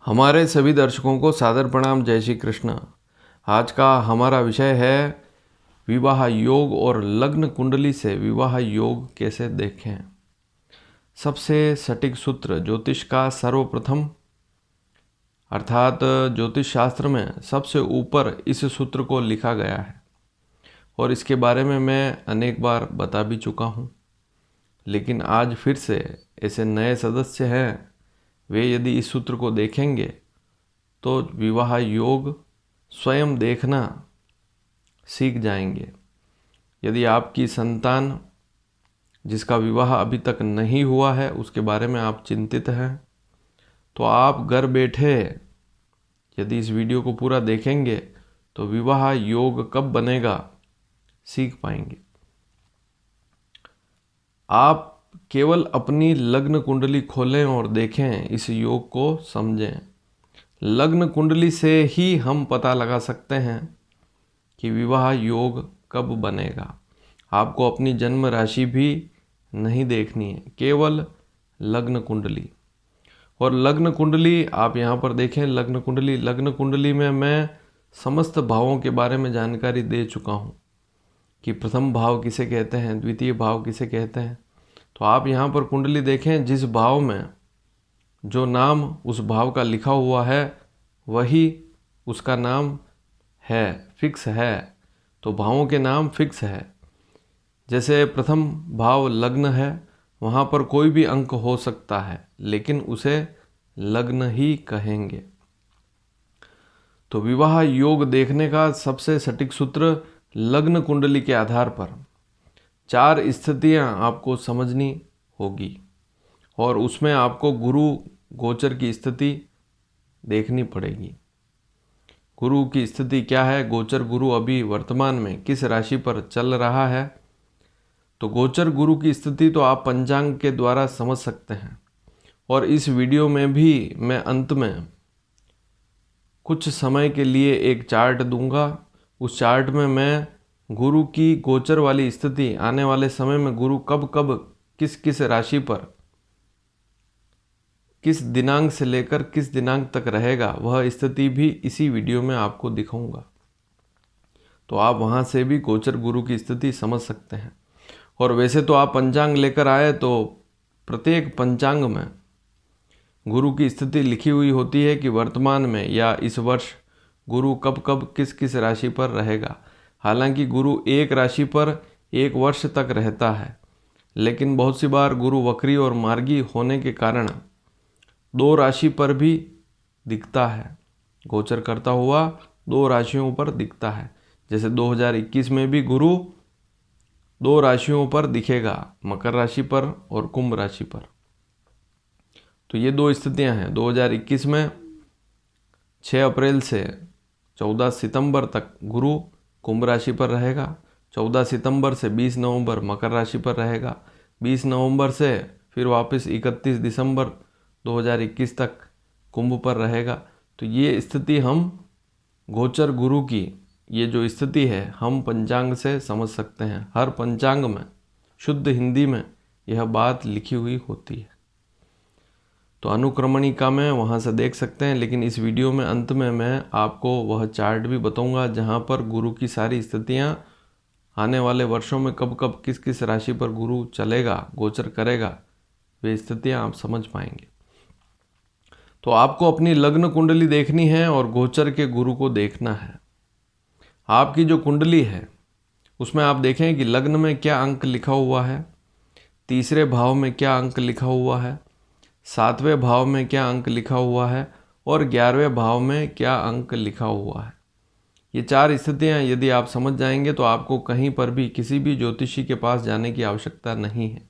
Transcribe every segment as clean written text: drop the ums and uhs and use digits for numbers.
हमारे सभी दर्शकों को सादर प्रणाम। जय श्री कृष्ण। आज का हमारा विषय है विवाह योग और लग्न कुंडली से विवाह योग कैसे देखें। सबसे सटीक सूत्र ज्योतिष का सर्वप्रथम अर्थात ज्योतिष शास्त्र में सबसे ऊपर इस सूत्र को लिखा गया है और इसके बारे में मैं अनेक बार बता भी चुका हूँ, लेकिन आज फिर से ऐसे नए सदस्य हैं, वे यदि इस सूत्र को देखेंगे तो विवाह योग स्वयं देखना सीख जाएंगे। यदि आपकी संतान जिसका विवाह अभी तक नहीं हुआ है उसके बारे में आप चिंतित हैं, तो आप घर बैठे यदि इस वीडियो को पूरा देखेंगे तो विवाह योग कब बनेगा सीख पाएंगे। आप केवल अपनी लग्न कुंडली खोलें और देखें, इस योग को समझें। लग्न कुंडली से ही हम पता लगा सकते हैं कि विवाह योग कब बनेगा। आपको अपनी जन्म राशि भी नहीं देखनी है, केवल लग्न कुंडली। और लग्न कुंडली आप यहाँ पर देखें, लग्न कुंडली में मैं समस्त भावों के बारे में जानकारी दे चुका हूँ कि प्रथम भाव किसे कहते हैं, द्वितीय भाव किसे कहते हैं। तो आप यहाँ पर कुंडली देखें, जिस भाव में जो नाम उस भाव का लिखा हुआ है वही उसका नाम है, फिक्स है। तो भावों के नाम फिक्स है। जैसे प्रथम भाव लग्न है, वहाँ पर कोई भी अंक हो सकता है, लेकिन उसे लग्न ही कहेंगे। तो विवाह योग देखने का सबसे सटीक सूत्र लग्न कुंडली के आधार पर 4 स्थितियाँ आपको समझनी होगी और उसमें आपको गुरु गोचर की स्थिति देखनी पड़ेगी। गुरु की स्थिति क्या है, गोचर गुरु अभी वर्तमान में किस राशि पर चल रहा है। तो गोचर गुरु की स्थिति तो आप पंचांग के द्वारा समझ सकते हैं और इस वीडियो में भी मैं अंत में कुछ समय के लिए एक चार्ट दूंगा। उस चार्ट में मैं गुरु की गोचर वाली स्थिति, आने वाले समय में गुरु कब कब किस किस राशि पर किस दिनांक से लेकर किस दिनांक तक रहेगा, वह स्थिति भी इसी वीडियो में आपको दिखाऊंगा। तो आप वहाँ से भी गोचर गुरु की स्थिति समझ सकते हैं। और वैसे तो आप पंचांग लेकर आए तो प्रत्येक पंचांग में गुरु की स्थिति लिखी हुई होती है कि वर्तमान में या इस वर्ष गुरु कब कब किस किस राशि पर रहेगा। हालांकि गुरु एक राशि पर एक वर्ष तक रहता है, लेकिन बहुत सी बार गुरु वक्री और मार्गी होने के कारण 2 राशि पर भी दिखता है, गोचर करता हुआ 2 राशियों पर दिखता है। जैसे 2021 में भी गुरु 2 राशियों पर दिखेगा, मकर राशि पर और कुंभ राशि पर। तो ये 2 स्थितियां हैं। 2021 में 6 अप्रैल से 14 सितंबर तक गुरु कुंभ राशि पर रहेगा, 14 सितंबर से 20 नवंबर मकर राशि पर रहेगा, 20 नवंबर से फिर वापस 31 दिसंबर 2021 तक कुंभ पर रहेगा। तो ये स्थिति हम गोचर गुरु की ये जो स्थिति है हम पंचांग से समझ सकते हैं। हर पंचांग में शुद्ध हिंदी में यह बात लिखी हुई होती है। तो अनुक्रमणिका में वहाँ से देख सकते हैं, लेकिन इस वीडियो में अंत में मैं आपको वह चार्ट भी बताऊंगा जहाँ पर गुरु की सारी स्थितियाँ आने वाले वर्षों में कब कब किस किस राशि पर गुरु चलेगा, गोचर करेगा, वे स्थितियाँ आप समझ पाएंगे। तो आपको अपनी लग्न कुंडली देखनी है और गोचर के गुरु को देखना है। आपकी जो कुंडली है उसमें आप देखें कि लग्न में क्या अंक लिखा हुआ है, तीसरे भाव में क्या अंक लिखा हुआ है, 7वें भाव में क्या अंक लिखा हुआ है और 11वें भाव में क्या अंक लिखा हुआ है। ये 4 स्थितियाँ यदि आप समझ जाएंगे तो आपको कहीं पर भी किसी भी ज्योतिषी के पास जाने की आवश्यकता नहीं है।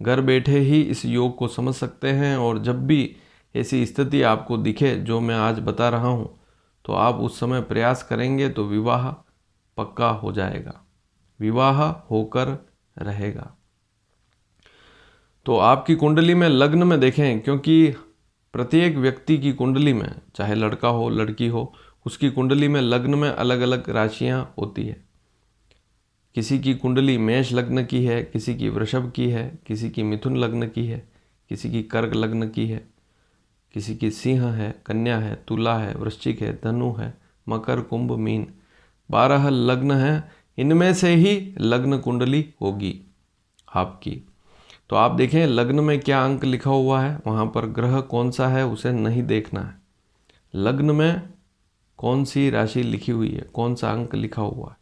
घर बैठे ही इस योग को समझ सकते हैं और जब भी ऐसी स्थिति आपको दिखे जो मैं आज बता रहा हूँ तो आप उस समय प्रयास करेंगे तो विवाह पक्का हो जाएगा, विवाह होकर रहेगा। तो आपकी कुंडली में लग्न में देखें, क्योंकि प्रत्येक व्यक्ति की कुंडली में चाहे लड़का हो लड़की हो, उसकी कुंडली में लग्न में अलग अलग राशियाँ होती है। किसी की कुंडली मेष लग्न की है, किसी की वृषभ की है, किसी की मिथुन लग्न की है, किसी की कर्क लग्न की है, किसी की सिंह है, कन्या है, तुला है, वृश्चिक है, धनु है, मकर, कुंभ, मीन, 12 लग्न हैं। इनमें से ही लग्न कुंडली होगी आपकी। तो आप देखें लग्न में क्या अंक लिखा हुआ है, वहाँ पर ग्रह कौन सा है उसे नहीं देखना है। लग्न में कौन सी राशि लिखी हुई है, कौन सा अंक लिखा हुआ है,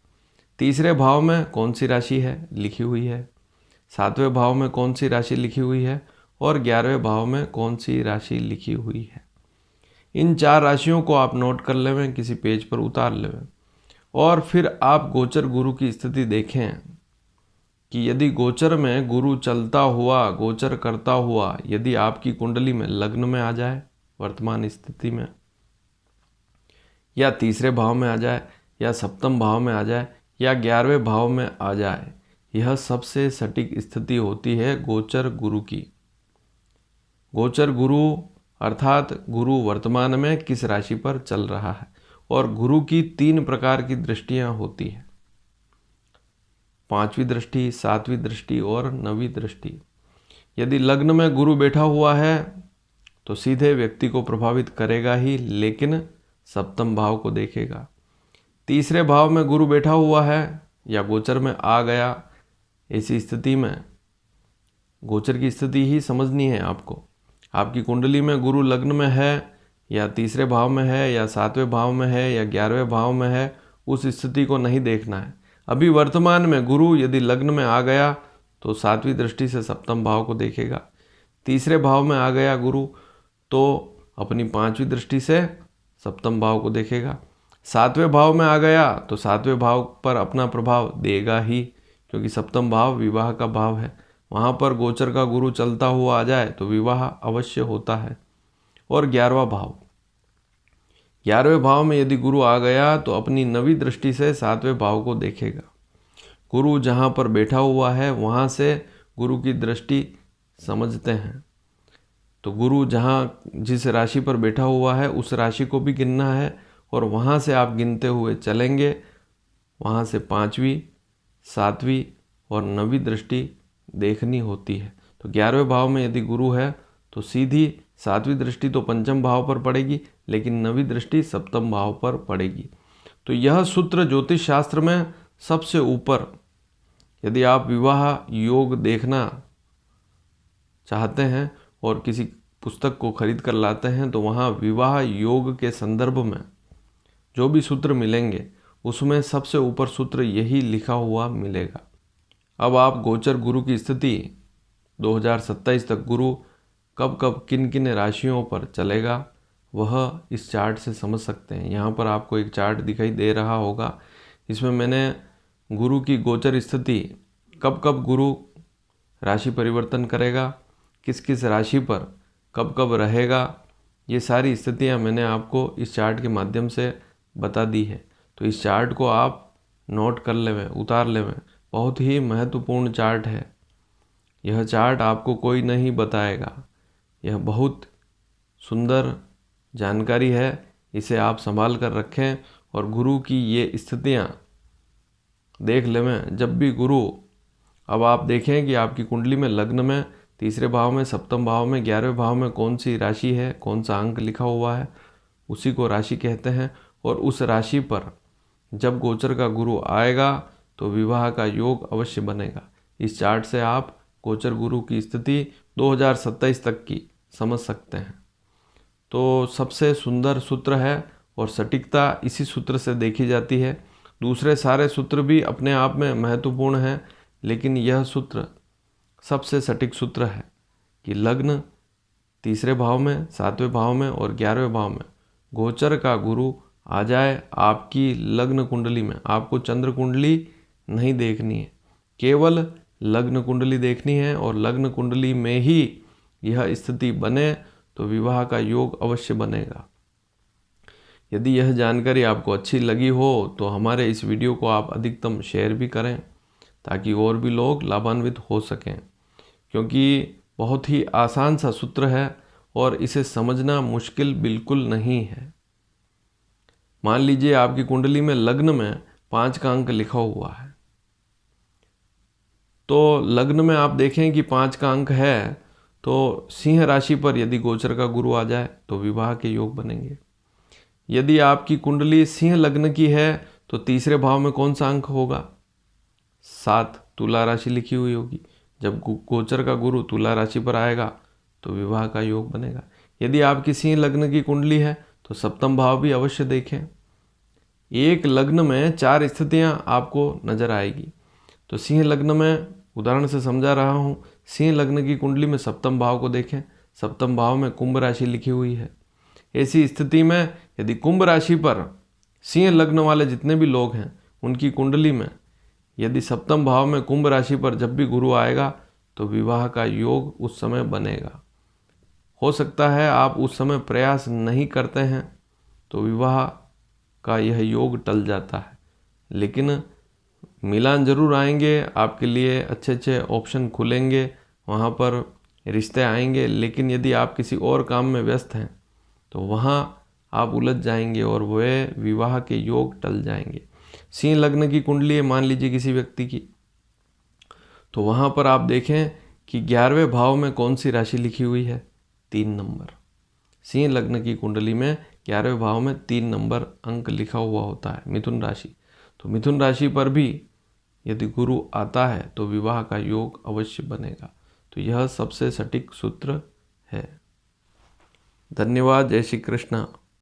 तीसरे भाव में कौन सी राशि है लिखी हुई है, 7वें भाव में कौन सी राशि लिखी हुई है और 11वें भाव में कौन सी राशि लिखी हुई है। इन 4 राशियों को आप नोट कर लेवें, किसी पेज पर उतार लेवें और फिर आप गोचर गुरु की स्थिति देखें कि यदि गोचर में गुरु चलता हुआ, गोचर करता हुआ यदि आपकी कुंडली में लग्न में आ जाए वर्तमान स्थिति में, या तीसरे भाव में आ जाए, या सप्तम भाव में आ जाए, या 11वें भाव में आ जाए, यह सबसे सटीक स्थिति होती है गोचर गुरु की। गोचर गुरु अर्थात गुरु वर्तमान में किस राशि पर चल रहा है। और गुरु की 3 प्रकार की दृष्टियां होती हैं, 5वीं दृष्टि, 7वीं दृष्टि और 9वीं दृष्टि। यदि लग्न में गुरु बैठा हुआ है तो सीधे व्यक्ति को प्रभावित करेगा ही, लेकिन सप्तम भाव को देखेगा। तीसरे भाव में गुरु बैठा हुआ है या गोचर में आ गया, ऐसी स्थिति में गोचर की स्थिति ही समझनी है आपको। आपकी कुंडली में गुरु लग्न में है या तीसरे भाव में है या 7वें भाव में है या 11वें भाव में है, उस स्थिति को नहीं देखना है। अभी वर्तमान में गुरु यदि लग्न में आ गया तो 7वीं दृष्टि से सप्तम भाव को देखेगा। तीसरे भाव में आ गया गुरु तो अपनी 5वीं दृष्टि से सप्तम भाव को देखेगा। 7वें भाव में आ गया तो 7वें भाव पर अपना प्रभाव देगा ही, क्योंकि सप्तम भाव विवाह का भाव है। वहाँ पर गोचर का गुरु चलता हुआ आ जाए तो विवाह अवश्य होता है। और 11वां भाव, 11वें भाव में यदि गुरु आ गया तो अपनी 9वीं दृष्टि से 7वें भाव को देखेगा। गुरु जहाँ पर बैठा हुआ है वहाँ से गुरु की दृष्टि समझते हैं। तो गुरु जहाँ जिस राशि पर बैठा हुआ है उस राशि को भी गिनना है और वहाँ से आप गिनते हुए चलेंगे। वहाँ से 5वीं, 7वीं और 9वीं दृष्टि देखनी होती है। तो 11वें भाव में यदि गुरु है तो सीधी 7वीं दृष्टि तो पंचम भाव पर पड़ेगी, लेकिन 9वीं दृष्टि सप्तम भाव पर पड़ेगी। तो यह सूत्र ज्योतिष शास्त्र में सबसे ऊपर, यदि आप विवाह योग देखना चाहते हैं और किसी पुस्तक को खरीद कर लाते हैं तो वहाँ विवाह योग के संदर्भ में जो भी सूत्र मिलेंगे उसमें सबसे ऊपर सूत्र यही लिखा हुआ मिलेगा। अब आप गोचर गुरु की स्थिति 2027 तक गुरु कब कब किन किन राशियों पर चलेगा वह इस चार्ट से समझ सकते हैं। यहाँ पर आपको एक चार्ट दिखाई दे रहा होगा, इसमें मैंने गुरु की गोचर स्थिति कब कब गुरु राशि परिवर्तन करेगा, किस किस राशि पर कब कब रहेगा, ये सारी स्थितियाँ मैंने आपको इस चार्ट के माध्यम से बता दी है। तो इस चार्ट को आप नोट कर लेवें, उतार लेवें। बहुत ही महत्वपूर्ण चार्ट है। यह चार्ट आपको कोई नहीं बताएगा। यह बहुत सुंदर जानकारी है, इसे आप संभाल कर रखें और गुरु की ये स्थितियाँ देख लेवें। जब भी गुरु, अब आप देखें कि आपकी कुंडली में लग्न में, तीसरे भाव में, सप्तम भाव में, 11वें भाव में कौन सी राशि है, कौन सा अंक लिखा हुआ है, उसी को राशि कहते हैं। और उस राशि पर जब गोचर का गुरु आएगा तो विवाह का योग अवश्य बनेगा। इस चार्ट से आप गोचर गुरु की स्थिति 2027 तक की समझ सकते हैं। तो सबसे सुंदर सूत्र है और सटीकता इसी सूत्र से देखी जाती है। दूसरे सारे सूत्र भी अपने आप में महत्वपूर्ण हैं, लेकिन यह सूत्र सबसे सटीक सूत्र है कि लग्न तीसरे भाव में, 7वें भाव में और 11वें भाव में गोचर का गुरु आ जाए आपकी लग्न कुंडली में। आपको चंद्र कुंडली नहीं देखनी है, केवल लग्न कुंडली देखनी है और लग्न कुंडली में ही यह स्थिति बने तो विवाह का योग अवश्य बनेगा। यदि यह जानकारी आपको अच्छी लगी हो तो हमारे इस वीडियो को आप अधिकतम शेयर भी करें ताकि और भी लोग लाभान्वित हो सकें, क्योंकि बहुत ही आसान सा सूत्र है और इसे समझना मुश्किल बिल्कुल नहीं है। मान लीजिए आपकी कुंडली में लग्न में 5 का अंक लिखा हुआ है, तो लग्न में आप देखें कि 5 का अंक है तो सिंह राशि पर यदि गोचर का गुरु आ जाए तो विवाह के योग बनेंगे। यदि आपकी कुंडली सिंह लग्न की है तो तीसरे भाव में कौन सा अंक होगा? 7, तुला राशि लिखी हुई होगी। जब गोचर का गुरु तुला राशि पर आएगा तो विवाह का योग बनेगा। यदि आपकी सिंह लग्न की कुंडली है तो सप्तम भाव भी अवश्य देखें। एक लग्न में 4 स्थितियां आपको नजर आएगी। तो सिंह लग्न में उदाहरण से समझा रहा हूं, सिंह लग्न की कुंडली में सप्तम भाव को देखें। सप्तम भाव में कुंभ राशि लिखी हुई है। ऐसी स्थिति में यदि कुंभ राशि पर सिंह लग्न वाले जितने भी लोग हैं उनकी कुंडली में यदि सप्तम भाव में कुंभ राशि पर जब भी गुरु आएगा तो विवाह का योग उस समय बनेगा। हो सकता है आप उस समय प्रयास नहीं करते हैं तो विवाह का यह योग टल जाता है, लेकिन मिलान जरूर आएंगे, आपके लिए अच्छे अच्छे ऑप्शन खुलेंगे, वहाँ पर रिश्ते आएंगे। लेकिन यदि आप किसी और काम में व्यस्त हैं तो वहाँ आप उलझ जाएंगे और वह विवाह के योग टल जाएंगे। सिंह लग्न की कुंडली है मान लीजिए किसी व्यक्ति की, तो वहाँ पर आप देखें कि 11वें भाव में कौन सी राशि लिखी हुई है? 3 नंबर। सिंह लग्न की कुंडली में 11वें भाव में 3 नंबर अंक लिखा हुआ होता है, मिथुन राशि। तो मिथुन राशि पर भी यदि गुरु आता है तो विवाह का योग अवश्य बनेगा। तो यह सबसे सटीक सूत्र है। धन्यवाद। जय श्री कृष्ण।